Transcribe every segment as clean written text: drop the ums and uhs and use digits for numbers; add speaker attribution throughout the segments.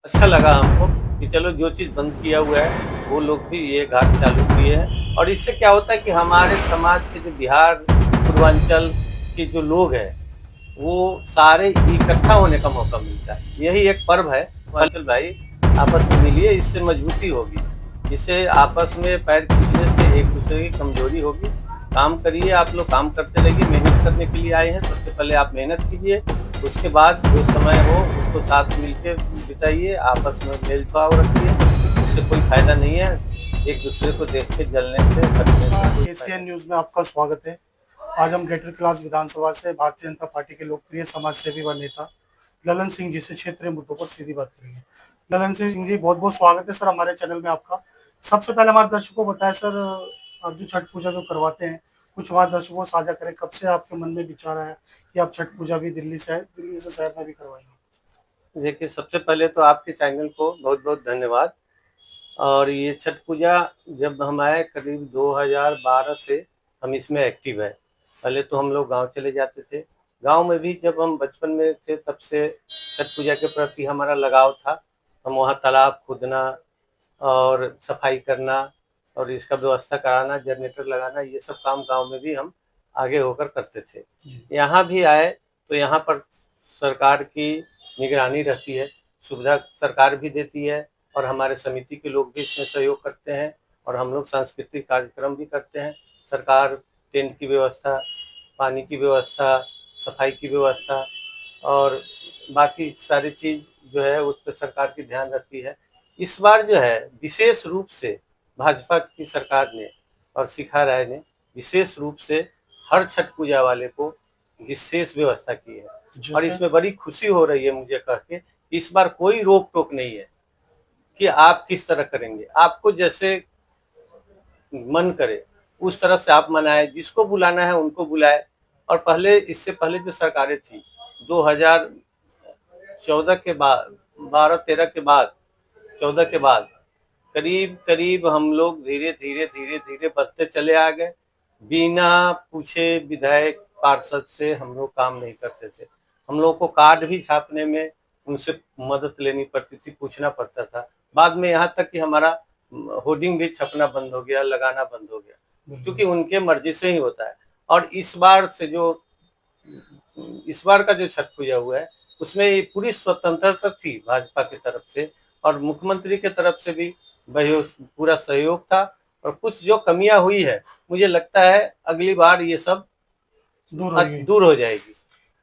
Speaker 1: अच्छा लगा हमको कि चलो जो चीज़ बंद किया हुआ है वो लोग भी ये घाट चालू किए हैं। और इससे क्या होता है कि हमारे समाज के जो बिहार पूर्वांचल के जो लोग हैं वो सारे इकट्ठा होने का मौका मिलता है। यही एक पर्व है। पूर्वांचल भाई आपस में मिलिए, इससे मजबूती होगी, इससे आपस में पैर खींचने से एक दूसरे की कमजोरी होगी। काम करिए, आप लोग काम करते रहिए, मेहनत करने के लिए आए हैं। सबसे पहले आप मेहनत कीजिए, उसके बाद जो समय हो उसको साथ मिलके बिताइए, आपस में मेल भाव रखिए। उससे कोई फायदा नहीं है, एक दूसरे को देख के जलने से कटने से कोई फायदा
Speaker 2: एशियन न्यूज में आपका स्वागत है। आज हम गेटर क्लास विधानसभा से भारतीय जनता पार्टी के लोकप्रिय समाज सेवी व नेता ललन सिंह जी से क्षेत्रीय मुद्दों पर सीधी बात करेंगे। ललन सिंह जी, बहुत बहुत स्वागत है सर हमारे चैनल में आपका। सबसे पहले हमारे दर्शकों को बताएं सर, आप जो छठ पूजा जो करवाते हैं, कुछ हमारे दर्शकों को साझा करें। कब से आपके मन में विचार आया कि आप छठ पूजा भी दिल्ली से शहर में भी करवाएंगे?
Speaker 1: नहीं। देखिए, सबसे पहले तो आपके चैनल को बहुत बहुत धन्यवाद। और ये छठ पूजा जब हम आए करीब 2012 से हम इसमें एक्टिव है। पहले तो हम लोग गांव चले जाते थे, गांव में भी जब हम बचपन में थे तब से छठ पूजा के प्रति हमारा लगाव था। हम वहाँ तालाब खोदना और सफाई करना और इसका व्यवस्था कराना, जनरेटर लगाना, ये सब काम गांव में भी हम आगे होकर करते थे। यहाँ भी आए तो यहाँ पर सरकार की निगरानी रहती है, सुविधा सरकार भी देती है और हमारे समिति के लोग भी इसमें सहयोग करते हैं और हम लोग सांस्कृतिक कार्यक्रम भी करते हैं। सरकार टेंट की व्यवस्था, पानी की व्यवस्था, सफाई की व्यवस्था और बाकी सारी चीज़ जो है उस पर सरकार की ध्यान रखती है। इस बार जो है विशेष रूप से भाजपा की सरकार ने और शिखा राय ने विशेष रूप से हर छठ पूजा वाले को विशेष व्यवस्था की है और इसमें बड़ी खुशी हो रही है मुझे कह के। इस बार कोई रोक टोक नहीं है कि आप किस तरह करेंगे, आपको जैसे मन करे उस तरह से आप मनाए, जिसको बुलाना है उनको बुलाए। और पहले, इससे पहले जो सरकारें थी 2014 के बाद, 12-13 के बाद, 14 के बाद करीब करीब हम लोग धीरे धीरे धीरे धीरे बढ़ते चले आ गए। बिना पूछे विधायक पार्षद से हम लोग काम नहीं करते थे। हम लोग को कार्ड भी छापने में उनसे मदद लेनी पड़ती थी, पूछना पड़ता था। बाद में यहाँ तक कि हमारा होर्डिंग भी छपना बंद हो गया, लगाना बंद हो गया, क्योंकि उनके मर्जी से ही होता है। और इस बार का जो छठ पूजा हुआ है उसमें पूरी स्वतंत्रता थी भाजपा की तरफ से और मुख्यमंत्री की तरफ से भी पूरा सहयोग था। और कुछ जो कमियां हुई है मुझे लगता है अगली बार ये सब दूर हो जाएगी।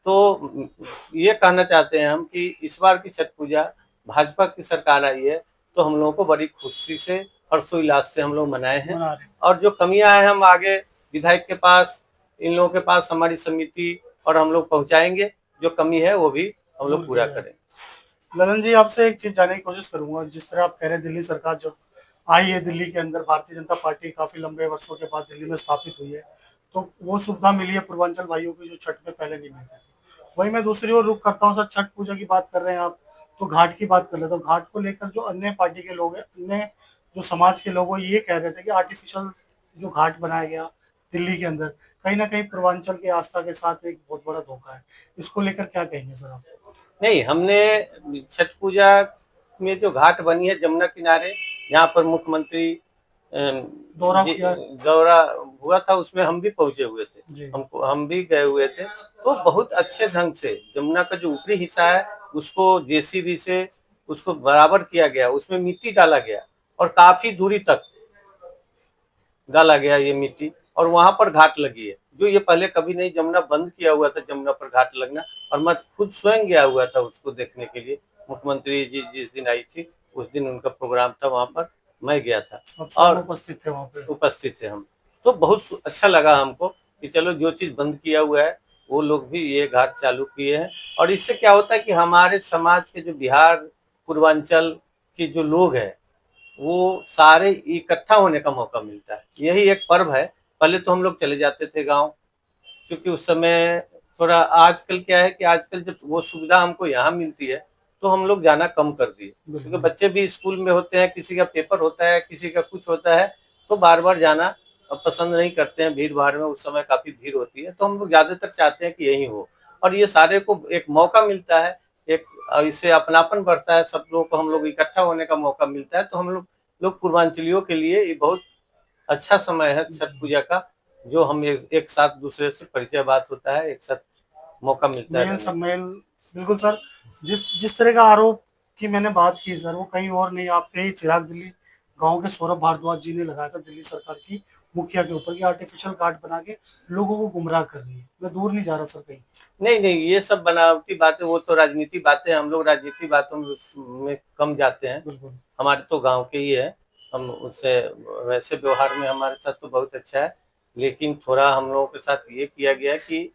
Speaker 1: तो ये कहना चाहते हैं हम कि इस बार की छठ पूजा भाजपा की सरकार आई है तो हम लोगों को बड़ी खुशी से हर्षोल्लास से हम लोग मनाए हैं। और जो कमियां हैं हम आगे विधायक के पास, इन लोगों के पास, हमारी समिति और हम लोग पहुंचाएंगे। जो कमी है वो भी हम लोग पूरा करेंगे।
Speaker 2: ललन जी, आपसे एक चीज जानने की कोशिश करूंगा। जिस तरह आप कह रहे हैं, दिल्ली सरकार जब आई है, दिल्ली के अंदर भारतीय जनता पार्टी काफी लंबे वर्षों के बाद दिल्ली में स्थापित हुई है, तो वो सुविधा मिली है पूर्वांचल भाइयों की जो छठ में पहले नहीं मिलती थी। वही मैं दूसरी ओर रुख करता हूँ सर, छठ पूजा की बात कर रहे हैं आप, तो घाट की बात कर ले। तो घाट को लेकर जो अन्य पार्टी के लोग हैं, अन्य जो समाज के लोग, ये कह रहे थे कि आर्टिफिशियल जो घाट बनाया गया दिल्ली के अंदर, कहीं ना कहीं पूर्वांचल की आस्था के साथ एक बहुत बड़ा धोखा है। इसको लेकर क्या कहेंगे सर आप?
Speaker 1: नहीं, हमने छठ पूजा में जो घाट बनी है जमुना किनारे, जहाँ पर मुख्यमंत्री दौरा हुआ था, उसमें हम भी पहुंचे हुए थे, हम भी गए हुए थे। तो बहुत अच्छे ढंग से जमुना का जो ऊपरी हिस्सा है उसको जेसीबी से उसको बराबर किया गया, उसमें मिट्टी डाला गया और काफी दूरी तक डाला गया ये मिट्टी, और वहां पर घाट लगी है जो ये पहले कभी नहीं, जमुना बंद किया हुआ था जमुना पर घाट लगना। और मैं खुद स्वयं गया हुआ था उसको देखने के लिए। मुख्यमंत्री जी जिस दिन आई थी उस दिन उनका प्रोग्राम था, वहां पर मैं गया था और
Speaker 2: उपस्थित थे, वहां पे
Speaker 1: उपस्थित थे हम। तो बहुत अच्छा लगा हमको कि चलो जो चीज बंद किया हुआ है वो लोग भी ये घाट चालू किए हैं। और इससे क्या होता है कि हमारे समाज के जो बिहार पूर्वांचल के जो लोग हैं वो सारे इकट्ठा होने का मौका मिलता है। यही एक पर्व है। पहले तो हम लोग चले जाते थे गांव, क्योंकि उस समय थोड़ा, आजकल क्या है कि आजकल जब वो सुविधा हमको यहाँ मिलती है तो हम लोग जाना कम कर दिए, क्योंकि बच्चे भी स्कूल में होते हैं, किसी का पेपर होता है, किसी का कुछ होता है, तो बार बार जाना पसंद नहीं करते हैं। भीड़ भाड़ में उस समय काफी भीड़ होती है, तो हम लोग ज्यादातर चाहते हैं कि यही हो। और ये सारे को एक मौका मिलता है एक इससे अपनापन बढ़ता है, सब लोगों को हम लोग इकट्ठा होने का मौका मिलता है। तो हम लोग पूर्वांचलियों के लिए ये बहुत अच्छा समय है छठ पूजा का, जो हम एक साथ दूसरे से परिचय बात होता है, एक साथ मौका मिलता है
Speaker 2: मेल
Speaker 1: रहने
Speaker 2: सब
Speaker 1: का।
Speaker 2: मेल। बिल्कुल सर, जिस जिस तरह का आरोप की मैंने बात की सर, वो कहीं और नहीं, आपके ही चिराग दिल्ली गांव के सौरभ भारद्वाज जी ने लगाया था दिल्ली सरकार की मुखिया के ऊपर, कि आर्टिफिशियल कार्ड बना के लोगों को गुमराह कर रही है। मैं दूर नहीं जा रहा सर कहीं।
Speaker 1: नहीं नहीं, ये सब बनावटी बातें, वो तो राजनीति बातें, हम लोग राजनीति बातों में कम जाते हैं।
Speaker 2: बिल्कुल।
Speaker 1: हमारे तो गांव के ही है, हम उससे वैसे व्यवहार में हमारे साथ तो बहुत अच्छा है, लेकिन थोड़ा हम लोगों के साथ ये किया गया कि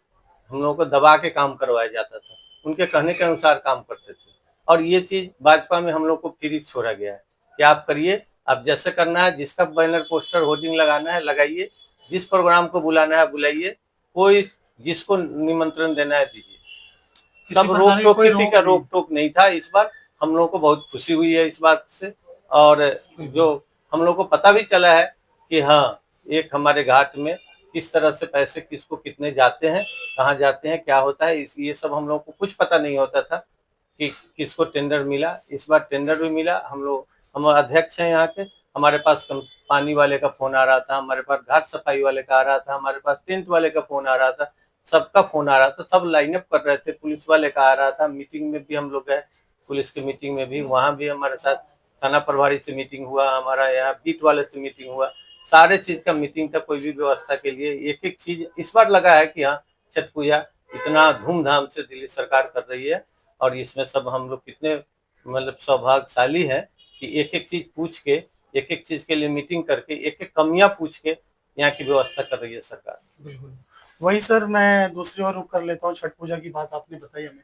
Speaker 1: हम लोगों को दबा के काम करवाया जाता था, उनके कहने के अनुसार काम करते थे। और ये चीज भाजपा में हम लोग को फ्री छोड़ा गया है कि आप करिए, आप जैसे करना है, जिसका बैनर पोस्टर होर्डिंग लगाना है लगाइए, जिस प्रोग्राम को बुलाना है बुलाइए, कोई जिसको निमंत्रण देना है दीजिए,
Speaker 2: किसी
Speaker 1: सब रोक
Speaker 2: प्रकार की
Speaker 1: टोक,
Speaker 2: कोई
Speaker 1: किसी
Speaker 2: रोक
Speaker 1: का
Speaker 2: नहीं।
Speaker 1: रोक टोक नहीं था इस बार। हम लोगों को बहुत खुशी हुई है इस बात से, और जो हम लोग को पता भी चला है कि हाँ, एक हमारे घाट में किस तरह से पैसे किसको कितने जाते हैं, कहाँ जाते हैं, क्या होता है, ये सब हम लोग को कुछ पता नहीं होता था कि किसको टेंडर मिला। इस बार टेंडर भी मिला। हम अध्यक्ष हैं यहाँ के, हमारे पास पानी वाले का फोन आ रहा था, हमारे पास घाट सफाई वाले का आ रहा था, हमारे पास टेंट वाले का फोन आ रहा था, सबका फोन आ रहा था, सब लाइनअप कर रहे थे, पुलिस वाले का आ रहा था। मीटिंग में भी हम लोग गए, पुलिस की मीटिंग में भी, वहां भी हमारे साथ थाना प्रभारी से मीटिंग हुआ, हमारा यहाँ बीट वाले से मीटिंग हुआ, सारे चीज का मीटिंग था। कोई भी व्यवस्था के लिए एक एक चीज इस बार लगा है कि हाँ, छठ पूजा इतना धूमधाम से दिल्ली सरकार कर रही है, और इसमें सब हम लोग कितने मतलब सौभाग्यशाली है कि एक एक चीज पूछ के, एक एक चीज के लिए मीटिंग करके, एक एक कमियां पूछ के यहाँ की व्यवस्था कर रही है सरकार।
Speaker 2: बिल्कुल। वही सर, मैं दूसरी ओर रुख कर लेता हूँ। छठ पूजा की बात आपने बताई हमें,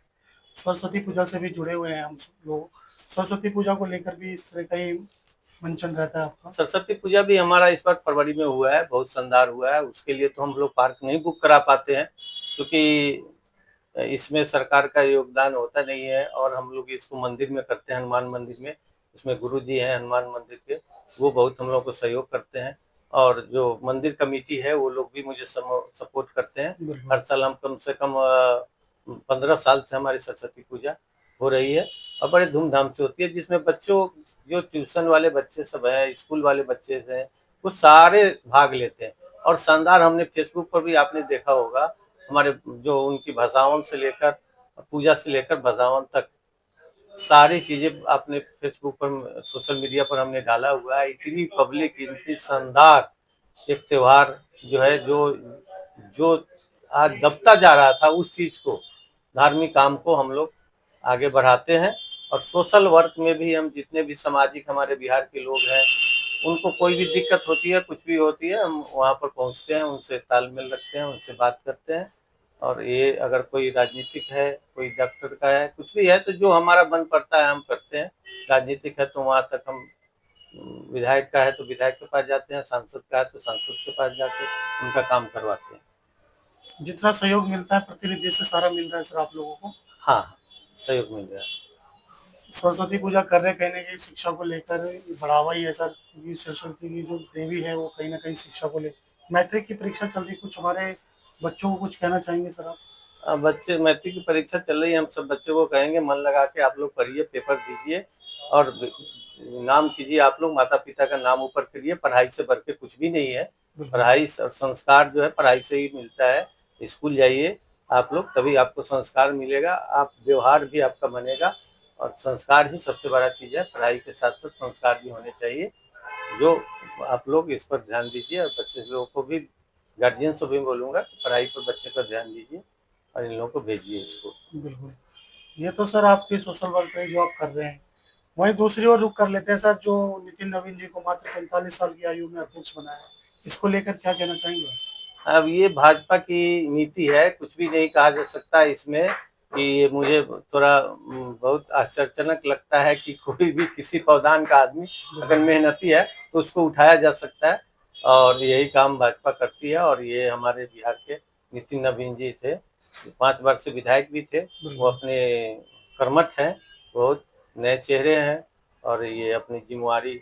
Speaker 2: सरस्वती पूजा से भी जुड़े हुए हैं हम सब लोग। सरस्वती पूजा को लेकर भी इस तरह का ही मंचन रहता है आपका?
Speaker 1: सरस्वती पूजा भी हमारा इस बार फरवरी में हुआ है, बहुत शानदार हुआ है। उसके लिए तो हम लोग पार्क नहीं बुक करा पाते हैं, क्योंकि इसमें सरकार का योगदान होता नहीं है, और हम लोग इसको मंदिर में करते हैं, हनुमान मंदिर में। उसमें गुरु जी हैं हनुमान मंदिर के, वो बहुत हम लोग को सहयोग करते हैं, और जो मंदिर कमेटी है वो लोग भी मुझे सपोर्ट करते हैं। हर साल हम कम से कम 15 साल से हमारी सरस्वती पूजा हो रही है, और बड़े धूमधाम से होती है, जिसमें बच्चों, जो ट्यूशन वाले बच्चे सब हैं, स्कूल वाले बच्चे हैं, वो सारे भाग लेते हैं। और शानदार, हमने फेसबुक पर भी आपने देखा होगा, हमारे जो उनकी भसावन से लेकर, पूजा से लेकर भसावन तक सारी चीजें आपने फेसबुक पर, सोशल मीडिया पर हमने डाला हुआ है। इतनी पब्लिक, इतनी शानदार एक त्योहार जो है, जो जो आज दबता जा रहा था, उस चीज को, धार्मिक काम को हम लोग आगे बढ़ाते हैं। और सोशल वर्क में भी हम, जितने भी सामाजिक हमारे बिहार के लोग हैं, उनको कोई भी दिक्कत होती है, कुछ भी होती है, हम वहाँ पर पहुँचते हैं, उनसे तालमेल रखते हैं, उनसे बात करते हैं। और ये अगर कोई राजनीतिक है, कोई डॉक्टर का है, कुछ भी है, तो जो हमारा मन पड़ता है हम करते हैं। राजनीतिक है तो वहाँ तक हम, विधायक का है तो विधायक के पास जाते हैं, सांसद का है तो सांसद के पास जाके उनका काम करवाते हैं।
Speaker 2: जितना सहयोग मिलता है प्रतिनिधि से सारा मिल रहा है सर आप लोगों को?
Speaker 1: हाँ, सहयोग मिल रहा है।
Speaker 2: सरस्वती पूजा कर रहे, कहने की शिक्षा को लेकर बढ़ावा ही है सर, क्योंकि सरस्वती की जो देवी है वो कहीं ना कहीं शिक्षा को लेकर। मैट्रिक की परीक्षा चल रही, कुछ हमारे बच्चों को कुछ कहना चाहेंगे सर आप?
Speaker 1: बच्चे, मैट्रिक की परीक्षा चल रही है, हम सब बच्चों को कहेंगे मन लगा के आप लोग पढ़िए, पेपर दीजिए, और नाम कीजिए, आप लोग माता पिता का नाम ऊपर करिए। पढ़ाई से बढ़ के कुछ भी नहीं है, पढ़ाई और संस्कार जो है पढ़ाई से ही मिलता है। स्कूल जाइए आप लोग, तभी आपको संस्कार मिलेगा, आप व्यवहार भी आपका बनेगा, और संस्कार ही सबसे बड़ा चीज है। पढ़ाई के साथ साथ संस्कार भी होने चाहिए, जो आप लोग इस पर ध्यान दीजिए। और बच्चे लोगों को भी, गार्जियन से भी बोलूंगा कि पढ़ाई पर बच्चे का ध्यान दीजिए, और इन लोगों को भेजिए इसको।
Speaker 2: बिल्कुल। ये तो सर आपके सोशल वर्क है जो आप कर रहे हैं। वहीं दूसरी ओर रुख कर लेते हैं सर, जो नितिन नवीन जी को मात्र 45 साल की आयु में अध्यक्ष बनाया, इसको लेकर क्या कहना चाहेंगे?
Speaker 1: अब ये भाजपा की नीति है, कुछ भी नहीं कहा जा सकता इसमें। कि ये मुझे थोड़ा बहुत आश्चर्यजनक लगता है कि कोई भी किसी पौधान का आदमी अगर मेहनती है तो उसको उठाया जा सकता है, और यही काम भाजपा करती है। और ये हमारे बिहार के नितिन नवीन जी थे, 5 बार से विधायक भी थे, वो अपने कर्मठ हैं, बहुत नए चेहरे हैं, और ये अपनी जिम्मेवारी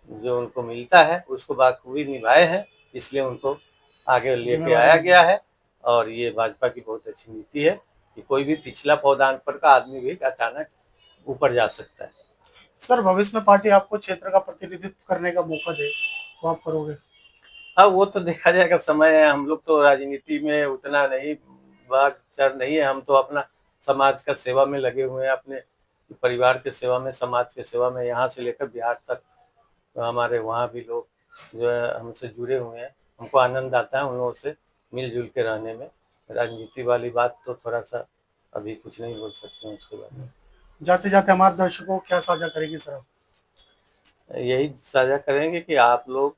Speaker 1: जो उनको मिलता है उसको बाखूबी निभाए हैं, इसलिए उनको आगे लेके आया गया है। और ये भाजपा की बहुत अच्छी नीति है, कि कोई भी पिछला पदानुक्रम का आदमी भी अचानक ऊपर जा सकता है।
Speaker 2: सर भविष्य में पार्टी आपको क्षेत्र का प्रतिनिधित्व करने का मौका दे तो आप करोगे?
Speaker 1: हाँ, वो तो देखा जाएगा, समय है। हम लोग तो राजनीति में उतना नहीं भाग नहीं है, हम तो अपना समाज का सेवा में लगे हुए हैं, अपने परिवार के सेवा में, समाज के सेवा में। यहाँ से लेकर बिहार तक हमारे वहाँ भी लोग जो है हमसे जुड़े हुए हैं। हमको आनंद आता है उन लोगों से मिलजुल के रहने में। राजनीति वाली बात तो थोड़ा सा अभी कुछ नहीं बोल सकते हैं उसके बारे में।
Speaker 2: जाते जाते हमारे दर्शकों को क्या साझा करेंगे सर आप?
Speaker 1: यही साझा करेंगे कि आप लोग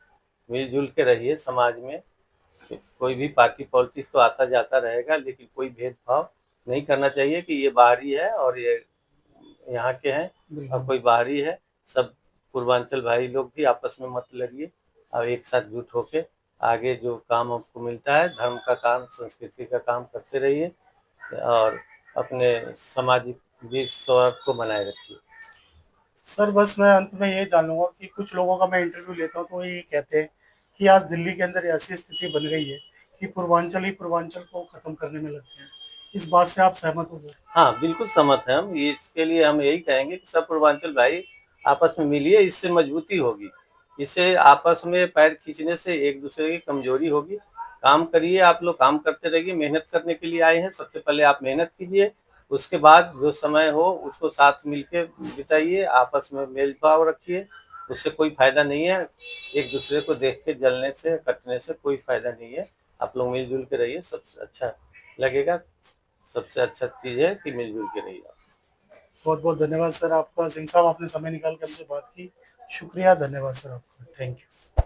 Speaker 1: मिलजुल के रहिए समाज में। कोई भी पार्टी पॉलिटिक्स तो आता जाता रहेगा, लेकिन कोई भेदभाव नहीं करना चाहिए कि ये बाहरी है और ये यहाँ के हैं और कोई बाहरी है। सब पूर्वांचल भाई लोग भी आपस में मत लड़िए और एक साथ जुट होके आगे जो काम आपको मिलता है, धर्म का काम, संस्कृति का काम करते रहिए और अपने सामाजिक विश्वास को बनाए रखिए।
Speaker 2: सर बस मैं अंत में ये जानूंगा कि कुछ लोगों का मैं इंटरव्यू लेता हूँ तो ये कहते हैं कि आज दिल्ली के अंदर ऐसी स्थिति बन गई है कि पूर्वांचल ही पूर्वांचल को खत्म करने में लग गए हैं। इस बात से आप सहमत हो?
Speaker 1: हाँ, बिल्कुल सहमत हैं हम। इसके लिए हम यही कहेंगे कि सब पूर्वांचल भाई आपस में मिलिए, इससे मजबूती होगी। इससे आपस में पैर खींचने से एक दूसरे की कमजोरी होगी। काम करिए, आप लोग काम करते रहिए, मेहनत करने के लिए आए हैं। सबसे पहले आप मेहनत कीजिए, उसके बाद जो समय हो उसको साथ मिलके बिताइए, आपस में मेल भाव रखिए। उससे कोई फायदा नहीं है, एक दूसरे को देख के जलने से कटने से कोई फायदा नहीं है। आप लोग मिलजुल के रहिए, सबसे अच्छा लगेगा। सबसे अच्छा चीज है कि मिलजुल के रहिए।
Speaker 2: बहुत बहुत धन्यवाद सर आपका। सिंह साहब आपने समय निकाल कर हमसे बात की, शुक्रिया, धन्यवाद सर आपका। Thank you.